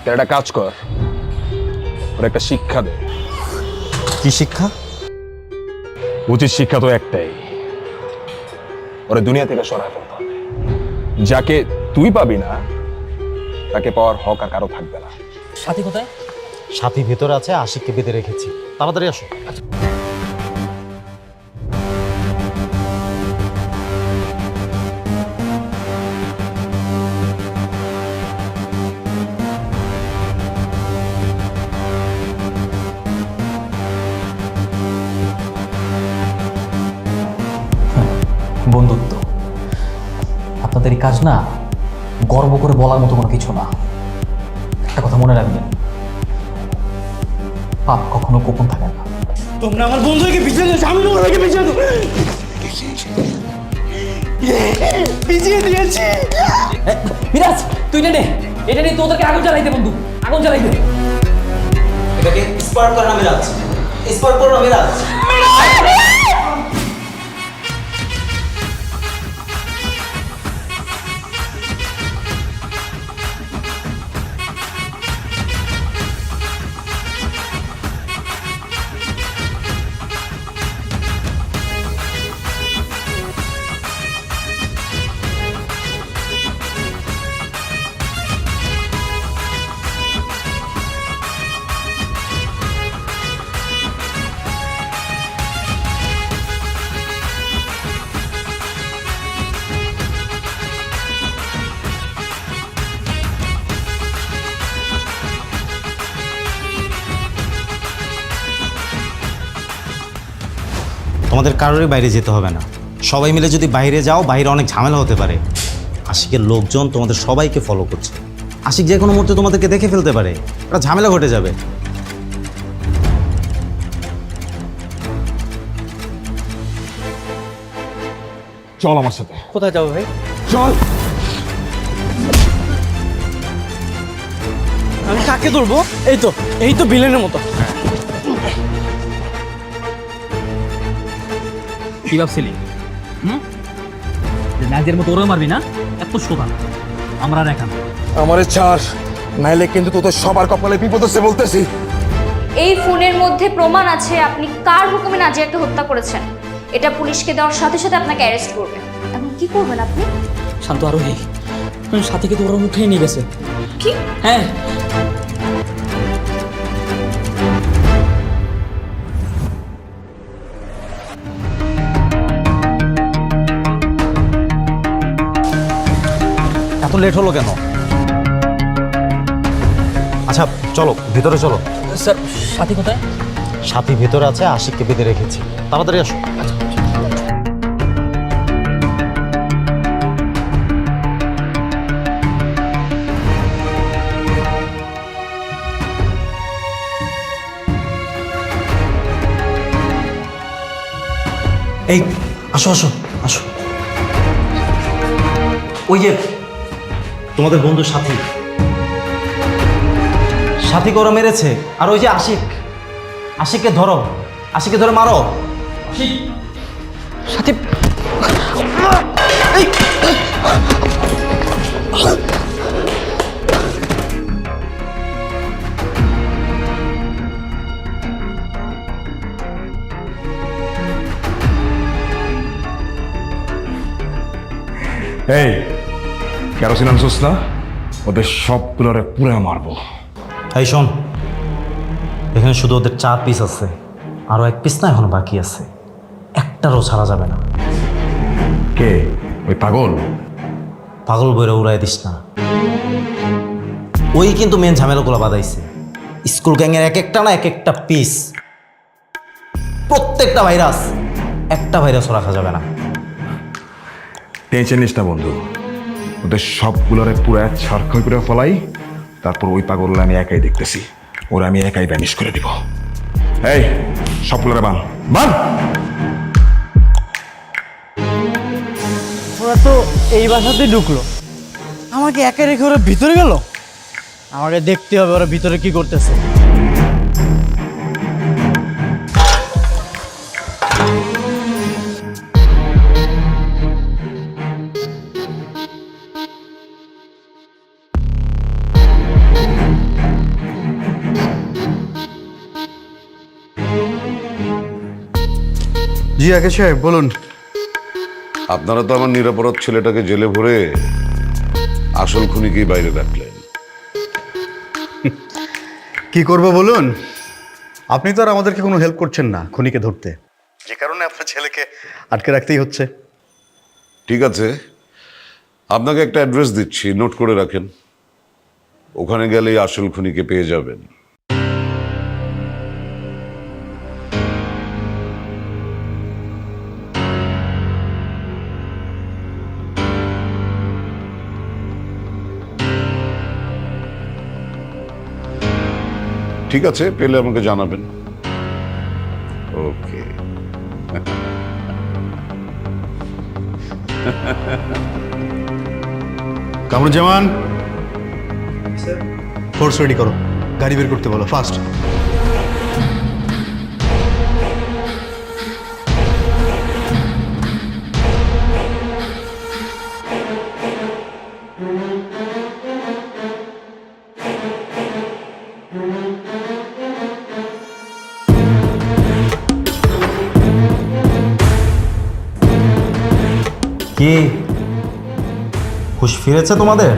একটা কাজ কর, ওর একটা শিক্ষা দে। কি শিক্ষা? উচিত শিক্ষা তো একটাই, ওরা দুনিয়া থেকে সরায় ফেলতে হবে। যাকে তুই পাবি না তাকে পাওয়ার হক আর কারো থাকবে না। সাথী কোথায়? সাথী ভেতরে আছে, আশিককে বেঁধে রেখেছি। তাড়াতাড়ি আসো। বন্ধুত্ব, আপনাদের এই কাজ না গর্ব করে বলার মতো কোনো কিছু না। একটা কথা মনে রাখবেন, পাপ কখনো গোপন থাকে না। তোমরা আমার বন্ধুকে পিছিয়ে দিয়েছো, আমি তোমাদেরকে পিছিয়ে দেবো। পিছিয়ে দিয়েছি। মিরাজ, তুই নে, এটা নিয়ে তোদেরকে আগুন জ্বালাইতে বন্ধু, আগুন জ্বালাইতে। এটাকে স্পার্ক করো না মিরাজ, স্পার্ক করো না মিরাজ। তোমাদের কারোরই বাইরে যেতে হবে না। সবাই মিলে যদি বাইরে যাও, বাইরে অনেক ঝামেলা হতে পারে। আশিকের লোকজন তোমাদের সবাইকে ফলো করছে। আশিক যে কোনো মুহূর্তে তোমাদেরকে দেখে ফেলতে পারে, একটা ঝামেলা ঘটে যাবে। চল আমার সাথে। কোথায় যাবো ভাই? চল। আমি কাকে ধরবো? এই তো ভিলেনের মতো। কি ভাবছিলি? ম্যাচের মতো ওরা মারবি না? এত সোজা আমরা দেখান। আমারে ছাড়, নাইলে কিন্তু তোদের সবার কপালে বিপদ আছে বলতেছি। এই ফোনের মধ্যে প্রমাণ আছে আপনি কার হুকুমে নাজিয়াকে হত্যা করেছেন। এটা পুলিশকে দেওয়ার সাথে সাথে আপনাকে অ্যারেস্ট করবে। এখন কি করবেন আপনি? শান্ত আরো নেই, সাথীকে তো ওরা মুখেই নিয়ে গেছে। কি? হ্যাঁ, এত লেট হলো কেন? আচ্ছা চলো, ভিতরে চলো। স্যার সাথী কোথায়? সাথী ভেতরে আছে, আশিককে বেঁধে রেখেছি। তাড়াতাড়ি আসো। এই আসো আসো আসো। ওই যে তোমাদের বন্ধু সাথী, সাথীকে ওরা মেরেছে। আর ওই যে আশিক, আশিককে ধরো, আশিককে ধরে মারো। সাথী এই কেরোসিন আনছিস না? ওদের সবগুলোরে পুরো মারবো। এই শোন, এখানে শুধু ওদের 4 পিস আছে, আরও 1 পিস না এখনো বাকি আছে। একটারও ছাড়া যাবে না। কে? ওই পাগল? পাগল বইরে উড়াই দিস না। ওই কিন্তু মেন ঝামেলাগুলো বাঁধাইছে। স্কুল গ্যাংয়ের এক একটা না এক একটা পিস, প্রত্যেকটা ভাইরাস, একটা ভাইরাসও রাখা যাবে না। টেনশন নিস না বন্ধু, ওদের সবগুলোরে পুরো ছাড়খাই করে ফলাই। তারপর ওই পাগলরা আমি একাই দেখতেছি, ওরা আমি একাই ভ্যানিশ করে দিব। এই সবগুলোরে বান বান। ওরা তো এই বাসাতেই ঢুকলো, আমাকে একা রেখে ওরা ভিতরে গেল। আমাকে দেখতে হবে ওরা ভিতরে কি করতেছে। জি আগে সাহেব বলুন। আপনারা তো আমার নিরাপরাধ ছেলেটাকে জেলে ভরে আসল খুনিকেই বাইরে রাখলেন। কি করব বলুন, আপনি তো আর আমাদেরকে কোনো হেল্প করছেন না খুনিকে ধরতে, যে কারণে আপনার ছেলেকে আটকে রাখতেই হচ্ছে। ঠিক আছে, আপনাকে একটা অ্যাড্রেস দিচ্ছি, নোট করে রাখেন। ওখানে গেলেই আসল খুনিকে পেয়ে যাবেন। ঠিক আছে, পেলে আমাকে জানাবেন। ওকে। কামরুজ্জামান, ফোর্স রেডি করো, গাড়ি বের করতে বলো, ফাস্ট। কি হুঁশ ফিরেছে তোমাদের?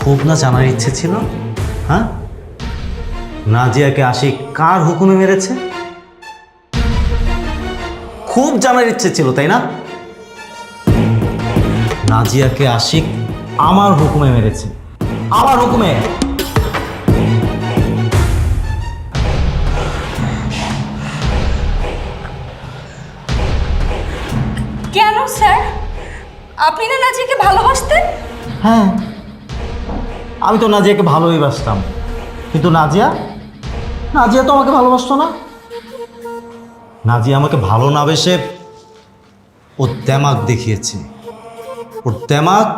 খুব না জানার ইচ্ছে ছিল, হ্যাঁ? নাজিয়াকে আশিক কার হুকুমে মেরেছে খুব জানার ইচ্ছে ছিল, তাই না? নাজিয়াকে আশিক আমার হুকুমে মেরেছে, আমার হুকুমে। কেন স্যার? আপনি না নাজিয়াকে ভালোবাসতেন? হ্যাঁ, আমি তো নাজিয়াকে ভালোই বাসতাম, কিন্তু নাজিয়া তো আমাকে ভালোবাসতো না। নাজিয়া আমাকে ভালো না বেসে ওর দেমাক দেখিয়েছে, ওর দেমাক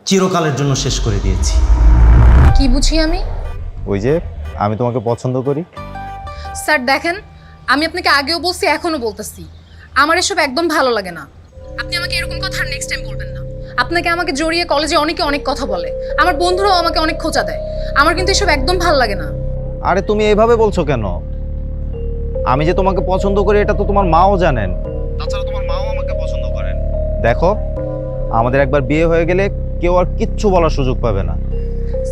চিরকালের জন্য শেষ করে দিয়েছি। কি বুঝি আমি? ওই যে আমি তোমাকে পছন্দ করি। স্যার দেখেন, আমি আপনাকে আগেও বলছি, এখনো বলতেছি, আমার এসব একদম ভালো লাগে না। আপনি আমাকে এরকম কথা আর নেক্সট টাইম বলবেন না। আপনাকে আমাকে জড়িয়ে কলেজে অনেকে অনেক কথা বলে, আমার বন্ধুরাও আমাকে অনেক খোঁচা দেয়। আমার কিন্তু এসব একদম ভালো লাগে না। আরে তুমি এইভাবে বলছো কেন? আমি যে তোমাকে পছন্দ করি এটা তো তোমার মাও জানেন, তাছাড়া তোমার মাও আমাকে পছন্দ করেন। দেখো, আমাদের একবার বিয়ে হয়ে গেলে কেউ আর কিচ্ছু বলার সুযোগ পাবে না।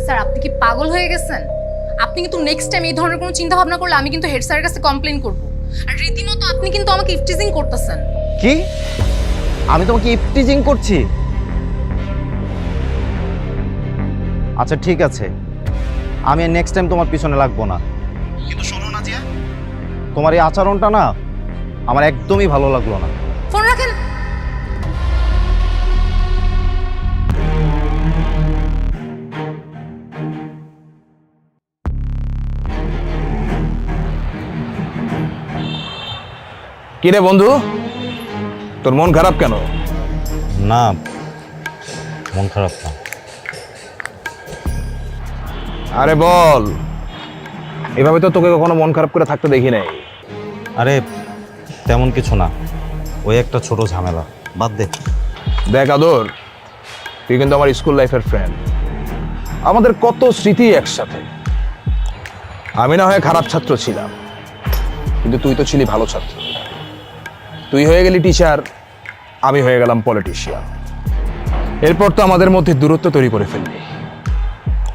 স্যার আপনি কি পাগল হয়ে গেছেন? আপনি কিন্তু নেক্সট টাইম এই ধরনের কোনো চিন্তা ভাবনা করলে আমি কিন্তু হেড স্যারের কাছে কমপ্লেন করব। আর রীতিমতো আপনি কিন্তু আমাকে ইফটিজিং করতেছেন। কি? আমি তোমাকে ইফটিজিং করছি? আচ্ছা ঠিক আছে, আমি নেক্সট টাইম তোমার পিছনে লাগবো না, কিন্তু শোনো না জিয়া, তোমার এই আচরণটা না আমার একদমই ভালো লাগলো না। ফোন রাখেন। কিরে বন্ধু, তোর মন খারাপ কেন? না, মন খারাপ না। আরে বল, এভাবে তো তোকে কখনো মন খারাপ করে থাকতে দেখি নাই। আরে তেমন কিছু না, ওই একটা ছোট ঝামেলা, বাদ দে। দেখ আদর, তুই কিন্তু আমার স্কুল লাইফের ফ্রেন্ড, আমাদের কত স্মৃতি একসাথে। আমি না হয় খারাপ ছাত্র ছিলাম, কিন্তু তুই তো ছিলি ভালো ছাত্র। তুই হয়ে গেলি টিচার, আমি হয়ে গেলাম পলিটিশিয়ান। এরপর তো আমাদের মধ্যে দূরত্ব তৈরি করে ফেললি।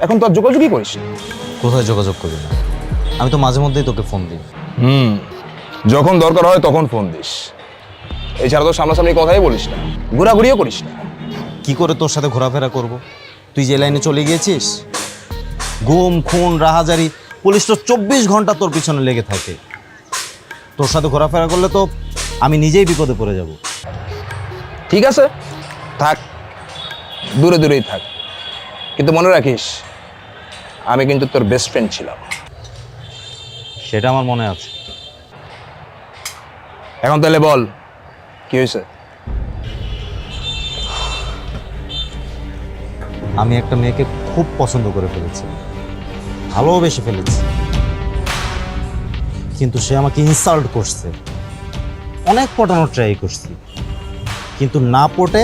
এখন তো আর যোগাযোগই করিস না। কোথায় যোগাযোগ করি না? আমি তো মাঝে মধ্যেই তোকে ফোন দিই। যখন দরকার হয় তখন ফোন দিস, এছাড়া তো সামনাসামনি কথাই বলিস না, ঘোরাঘুরিও করিস না। কি করে তোর সাথে ঘোরাফেরা করব? তুই যে লাইনে চলে গিয়েছিস, গুম খুন রাহাজারি, পুলিশ তো 24 ঘন্টা তোর পিছনে লেগে থাকে। তোর সাথে ঘোরাফেরা করলে তো আমি নিজেই বিপদে পড়ে যাব। ঠিক আছে, থাক, দূরে দূরেই থাক, কিন্তু মনে রাখিস আমি কিন্তু তোর বেস্ট ফ্রেন্ড ছিলাম। সেটা আমার মনে আছে। এখন তাহলে বল, কি হয়েছে? আমি একটা মেয়েকে খুব পছন্দ করে ফেলেছি, ভালোবেসে ফেলেছি, কিন্তু সে আমাকে ইনসাল্ট করছে। অনেক পটানোর ট্রাই করছি, কিন্তু না পটে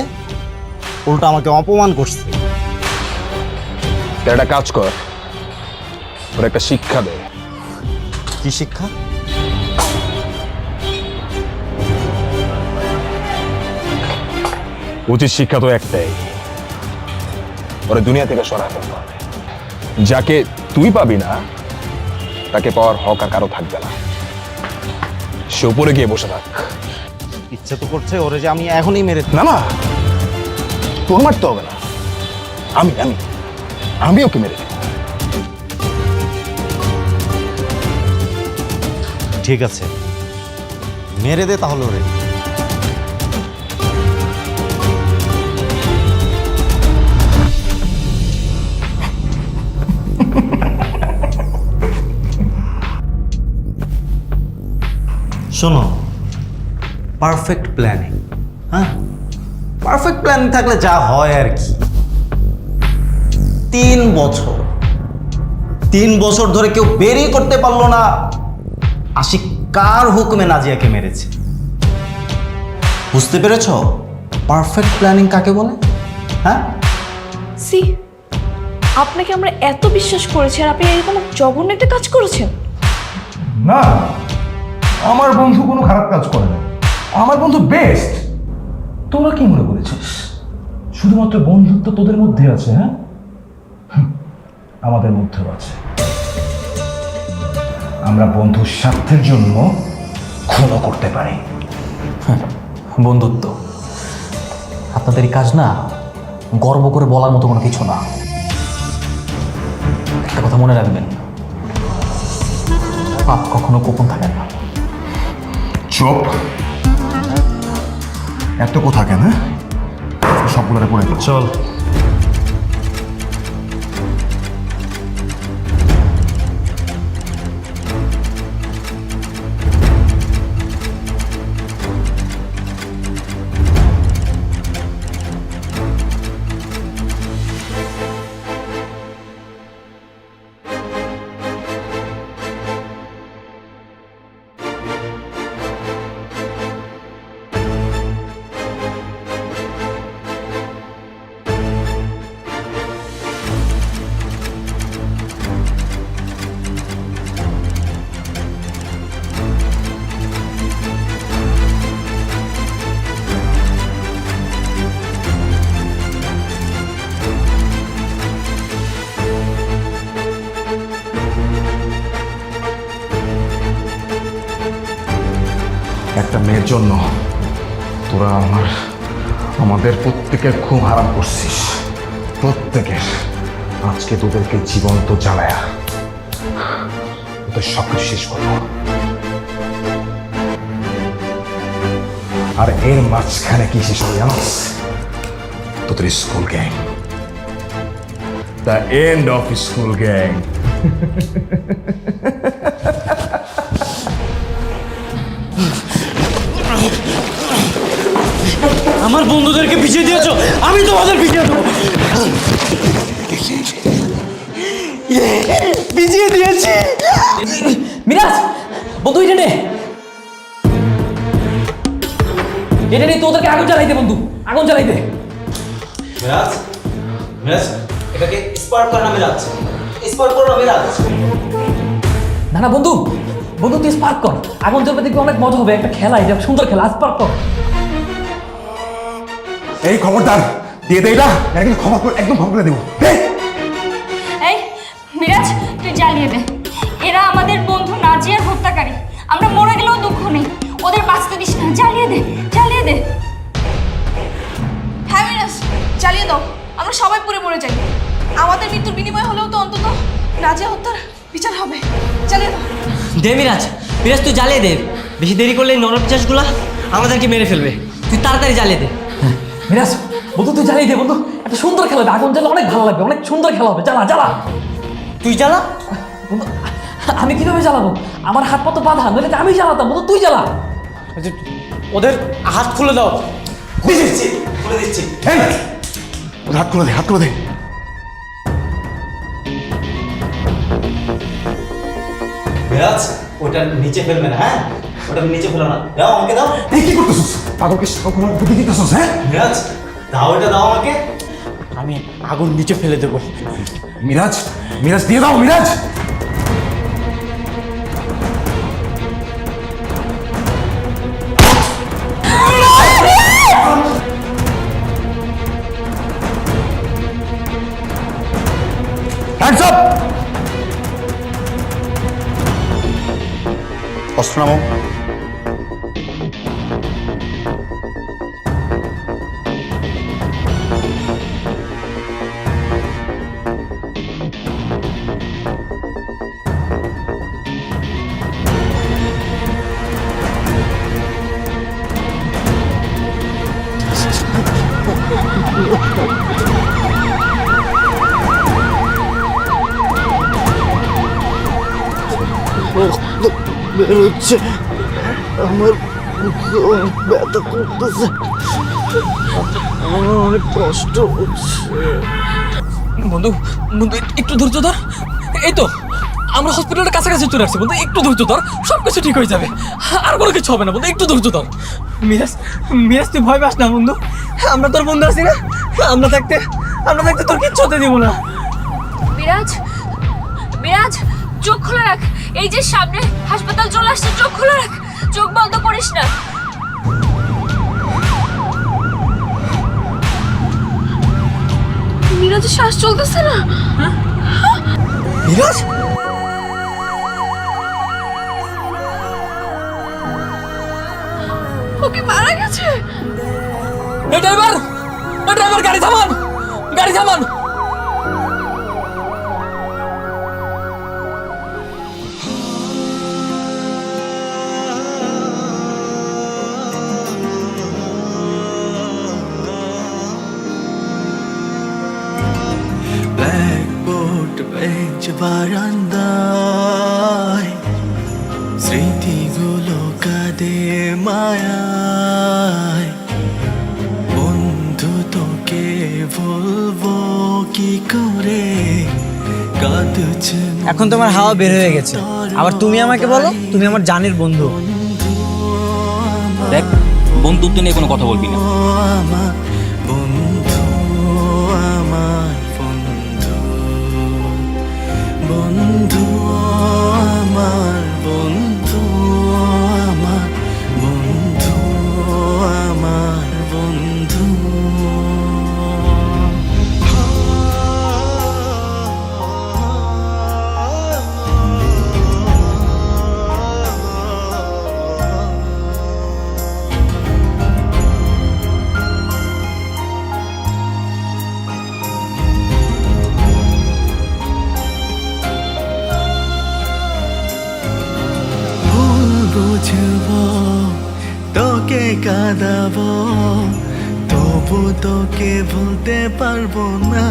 উল্টা আমাকে অপমান করছে। একটা কাজ কর, ওর একটা শিক্ষা দে। কি শিক্ষা? উচিত শিক্ষা তো একটাই, ওরা দুনিয়া থেকে সরা ফেলতে হবে। যাকে তুই পাবি না তাকে পাওয়ার হক আর কারো থাকবে না। সে উপরে গিয়ে বসে থাক। ইচ্ছে তো করছে ওরে যে আমি এখনই মেরে না না, তোর মারতে হবে না, আমি আমি আমি ওকে মেরে দেব। ঠিক আছে, মেরে দে তাহলে ওরে। শোনো, পারফেক্ট প্ল্যানিং, হ্যাঁ পারফেক্ট প্ল্যানিং থাকলে যা হয় আর কি। 3 বছর ধরে কেউ বেরিয়ে করতে পারলো না আশিক কার হুকুমে নাজিয়াকে মেরেছে। বুঝতে পেরেছ পারফেক্ট প্ল্যানিং কাকে বলে? হ্যাঁ, সি, আপনাকে আমরা এত বিশ্বাস করেছি আর আপনি এরকম জঘন্য একটা কাজ করেছেন। না, আমার বন্ধু কোনো খারাপ কাজ করে না, আমার বন্ধু বেস্ট। তোরা কি মনে করেছিস শুধুমাত্র বন্ধুত্ব তোদের মধ্যে আছে? হ্যাঁ, আমাদের মধ্যেও আছে। আমরা বন্ধুর স্বার্থের জন্য খুনও করতে পারি। বন্ধুত্ব, আপনাদের এই কাজ না গর্ব করে বলার মতো কোনো কিছু না। একটা কথা মনে রাখবেন, পাপ কখনো গোপন থাকে না। চুপ, এত কথা কেন? সবগুলোরে পড়ে গেল। চল। একটা মেয়ের জন্য তোরা আমাদের প্রত্যেকের খুব হারাম করছিস, প্রত্যেকের। আজকে তোদেরকে জীবন্ত জ্বালায়া তোদের সব কিছু শেষ করবো। আর এর মাঝখানে কি শেষ হবে জানোস? তোদের school gang, the end of school gang. আমার বন্ধুদেরকে পিছিয়ে দিয়েছো, আমি তোমাদের পিছিয়ে দেবো। পিছিয়ে দিয়েছি। মিরাজ, বন্ধু এটা নে, এটা নিয়ে তোদেরকে আগুন জ্বালাই দে বন্ধু, আগুন জ্বালাই দে। মিরাজ, মিরাজ, এটাকে স্পার্ক কর না মিরাজ, স্পার্ক কর না মিরাজ। না না বন্ধু, বন্ধু তুই স্পার্ক কর, আগুন জ্বলবে, দেখবি অনেক মজা হবে। একটা খেলা, এটা সুন্দর খেলা, স্পার্ক কর। এই খবরদার দিয়ে দে, এটা একদম খবর করে দেবো। এই মিরাজ, তুই জ্বালিয়ে দে। এরা আমাদের বন্ধু নাজিয়ার হত্যাকারী। আমরা মরে গেলেও দুঃখ নেই, ওদের বাঁচতে দিস না। জ্বালিয়ে দে, জ্বালিয়ে দে। হ্যাঁ মিরাজ, চালিয়ে দাও। আমরা সবাই পুড়ে মরে যাই। আমাদের মৃত্যুর বিনিময় হলেও তো অন্তত নাজিয়া হত্যার বিচার হবে। চালিয়ে দাও। দে মিরাজ, মিরাজ তুই জ্বালিয়ে দে। বেশি দেরি করলে এই নরপিশাচগুলা আমাদেরকে মেরে ফেলবে। তুই তাড়াতাড়ি জ্বালিয়ে দে। মিরাজ, বন্ধু তুই জ্বালিয়ে দে বন্ধু, একটা সুন্দর খেলা হবে। আগুন জ্বালা অনেক ভালো লাগবে, অনেক সুন্দর খেলা হবে। জ্বালা জ্বালা। তুই জ্বালা। বন্ধু আমি কিভাবে জ্বালাবো? আমার হাত পা তো বাঁধা, নইলে আমি জ্বালাতাম। বন্ধু তুই জ্বালা। ওদের হাত খুলে দাও। খুলে দিচ্ছি, খুলে দিচ্ছি। এই, ওদের হাত খুলে দে, হাত খুলে দে। মিরাজ, ওটা নিচে ফেলবে না, হ্যাঁ ওটা নিচে ফেলো না। দাও আমাকে, দাও। এই কি করতেছিস? পাগলকে কখনো বুদ্ধি দিতেছিস? হ্যাঁ মিরাজ, দাও, এটা দাও আমাকে। আমি আগুন নিচে ফেলে দেবো। মিরাজ, মিরাজ দিয়ে দাও মিরাজ। আসো নামো। বেরোচ্ছে, আমার বুকে অনেক ব্যথা করতেছে, আমার অনেক কষ্ট হচ্ছে। বন্ধু বন্ধু একটু ধৈর্য ধর। এই তো আমরা হসপিটালের কাছাকাছি চলে আসছি বন্ধু, একটু ধৈর্য ধর, সব কিছু ঠিক হয়ে যাবে, আর কোনো কিছু হবে না বন্ধু, একটু ধৈর্য ধর। মিরাজ, মিরাজ তুই ভয় পাস না বন্ধু, আমরা তোর বন্ধু আছি না, আমরা থাকতে তোর কিচ্ছু হতে দিব না। বিরাজ, বিরাজ চোখ খোলা রাখ, এই যে সামনে হাসপাতাল চলে আসছে, চোখ খোলা রাখ, চোখ বন্ধ করিস না। মিরাজের শ্বাস চলতেছে না। মিরাজ, ওকে মারা গেছে। ড্রাইভার, গাড়ি থামান, গাড়ি থামান। ব্ল্যাকবোর্ড বেঞ্চ বারান্দায় স্মৃতিগুলো কাঁদে মায়ায়, বন্ধু তোকে বলবো কি করে কাঁদছে। এখন তোমার হাওয়া বের হয়ে গেছে, আবার তুমি আমাকে বলো তুমি আমার জানের বন্ধু। দেখ বন্ধুত্ব নিয়ে কোনো কথা বলবি না। আমার বন্ধু, আমার বন্ধু, বন্ধু আমার বন্ধু, আমার বন্ধু, আমার বন্ধু। বুঝবো তোকে কাঁদাবো, তবু তোকে ভুলতে পারবো না।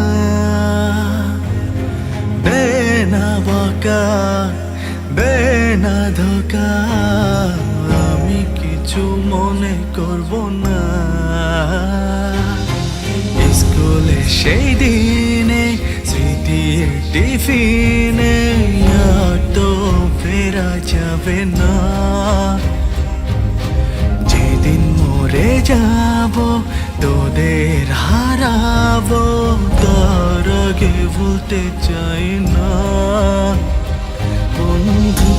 দে না বকা, দে না ধোকা, আমি কিছু মনে করবো না। স্কুলে সেই দিনে স্মৃতির টিফিনে আর তো ফেরা যাবে না। যেদিন মরে যাব তোদের হারাবো, তার আগে ভুলতে চাই না। বন্ধু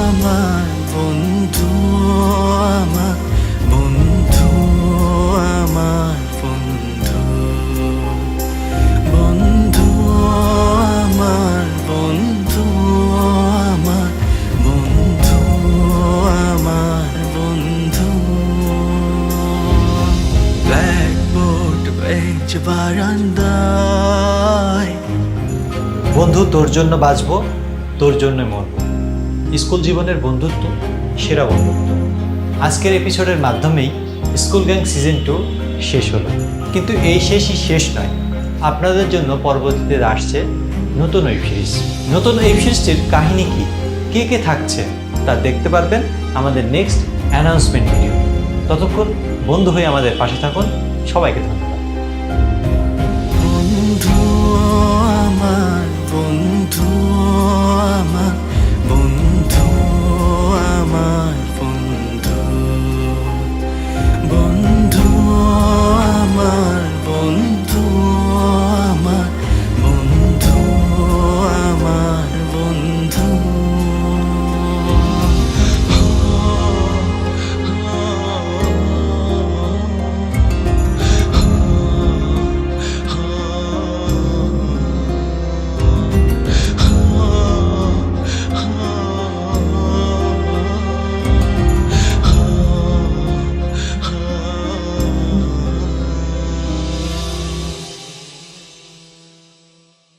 আমার বন্ধু, আমার বন্ধু, আমার বন্ধু, বন্ধু আমার বন্ধু, আমার বন্ধু, আমার বন্ধু। ব্ল্যাকবোর্ড বেঞ্চ বারান্দায়, বন্ধু তোর জন্য বাঁচবো, তোর জন্য মরবো। স্কুল জীবনের বন্ধুত্ব সেরা বন্ধুত্ব। আজকের এপিসোডের মাধ্যমেই স্কুল গ্যাং সিজন 2 শেষ হলো, কিন্তু এই শেষই শেষ নয়। আপনাদের জন্য পরবর্তীতে আসছে নতুন ওয়েব সিরিজ। নতুন ওয়েব সিরিজটির কাহিনী কি, কে কে থাকছে তা দেখতে পারবেন আমাদের নেক্সট অ্যানাউন্সমেন্ট ভিডিও। ততক্ষণ বন্ধু হয়ে আমাদের পাশে থাকুন। সবাইকে ধন্যবাদ। বন্ধু আমার বন্ধু, আমার